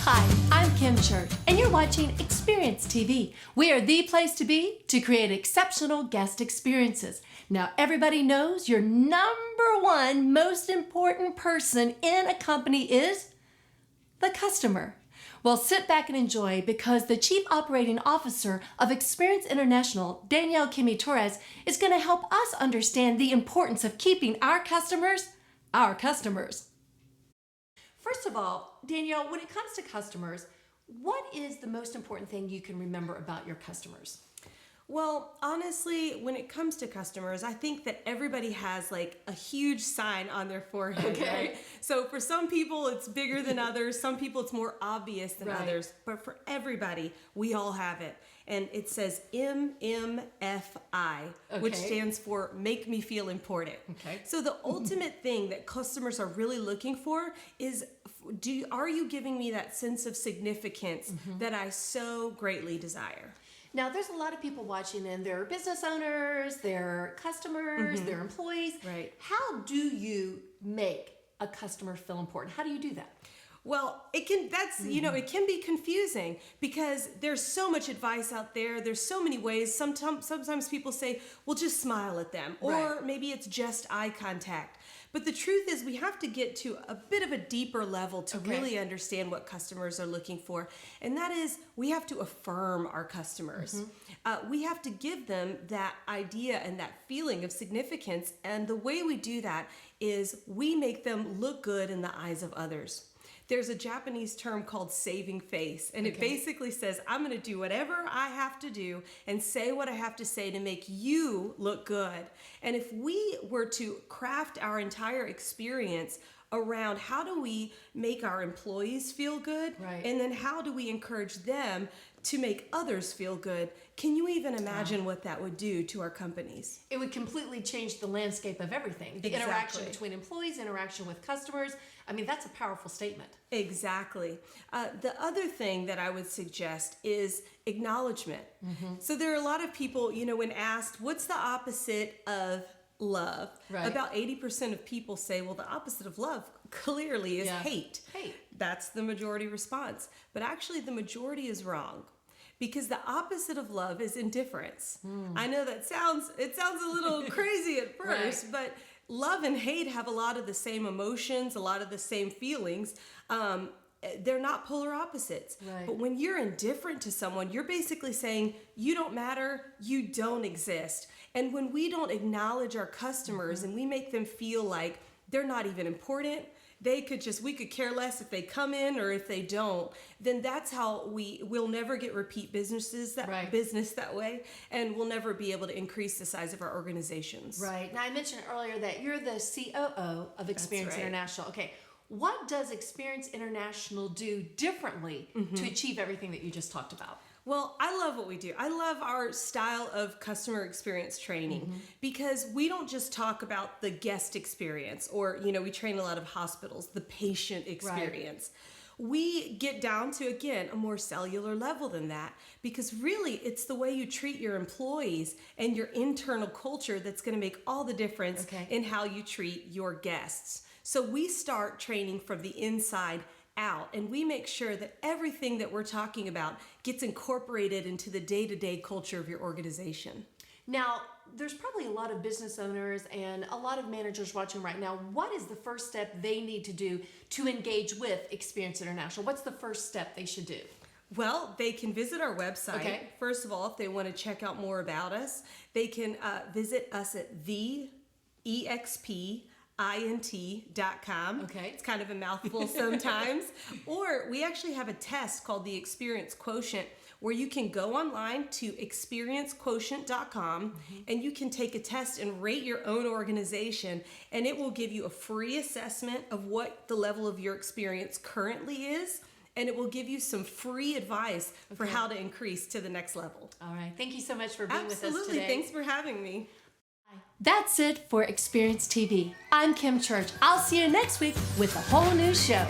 Hi, I'm Kim Church, and you're watching Experience TV. We are the place to be to create exceptional guest experiences. Now, everybody knows your number one most important person in a company is the customer. Well, sit back and enjoy because the Chief Operating Officer of Experience International, Danielle Kimmey Torrez, is going to help us understand the importance of keeping our customers our customers. First of all, Danielle, when it comes to customers, what is the most important thing you can remember about your customers? Well, honestly, when it comes to customers, I think that everybody has like a huge sign on their forehead. Okay. Right? So for some people, it's bigger than others. Some people, it's more obvious than Right. others. But for everybody, we all have it. And it says MMFI, which Okay. stands for Make Me Feel Important. Okay. So the ultimate thing that customers are really looking for is, are you giving me that sense of significance that I so greatly desire? Now, there's a lot of people watching, and they're business owners, they're customers, they're employees. Right. How do you make a customer feel important? How do you do that? Well, it can be confusing because there's so much advice out there. There's so many ways. Sometimes people say, well, just smile at them. Or Right. maybe it's just eye contact. But the truth is we have to get to a bit of a deeper level to Okay. really understand what customers are looking for. And that is we have to affirm our customers. We have to give them that idea and that feeling of significance. And the way we do that is we make them look good in the eyes of others. There's a Japanese term called saving face, and it Okay. basically says, I'm going to do whatever I have to do and say what I have to say to make you look good. And if we were to craft our entire experience around how do we make our employees feel good, Right. and then how do we encourage them to make others feel good, can you even imagine what that would do to our companies? It would completely change the landscape of everything. The interaction Exactly. between employees, interaction with customers. I mean, that's a powerful statement. Exactly. The other thing that I would suggest is acknowledgement. So there are a lot of people, when asked, what's the opposite of love? Right. About 80% of people say, well, the opposite of love clearly is Yeah. hate. Hate. That's the majority response. But actually, the majority is wrong. Because the opposite of love is indifference. I know it sounds a little crazy at first, but love and hate have a lot of the same emotions, a lot of the same feelings. They're not polar opposites. Right. But when you're indifferent to someone, you're basically saying, you don't matter, you don't exist. And when we don't acknowledge our customers and we make them feel like they're not even important, we could care less if they come in or if they don't, then that's how we'll never get repeat business that way, and we'll never be able to increase the size of our organizations. Right. Now, I mentioned earlier that you're the COO of Experience right. International. Okay. What does Experience International do differently to achieve everything that you just talked about? Well, I love what we do. I love our style of customer experience training because we don't just talk about the guest experience or, we train a lot of hospitals, the patient experience. We get down to, again, a more cellular level than that because really it's the way you treat your employees and your internal culture that's going to make all the difference in how you treat your guests. So we start training from the inside out, and we make sure that everything that we're talking about gets incorporated into the day-to-day culture of your organization. Now, there's probably a lot of business owners and a lot of managers watching right now. What is the first step they need to do to engage with Experience International? What's the first step they should do? Well, they can visit our website. Okay. First of all, if they want to check out more about us, they can visit us at theexpint.com. Okay. It's kind of a mouthful sometimes. Or we actually have a test called the Experience Quotient where you can go online to experiencequotient.com and you can take a test and rate your own organization, and it will give you a free assessment of what the level of your experience currently is, and it will give you some free advice for how to increase to the next level. All right. Thank you so much for being with us Absolutely. today. Thanks for having me. That's it for Experience TV. I'm Kim Church. I'll see you next week with a whole new show.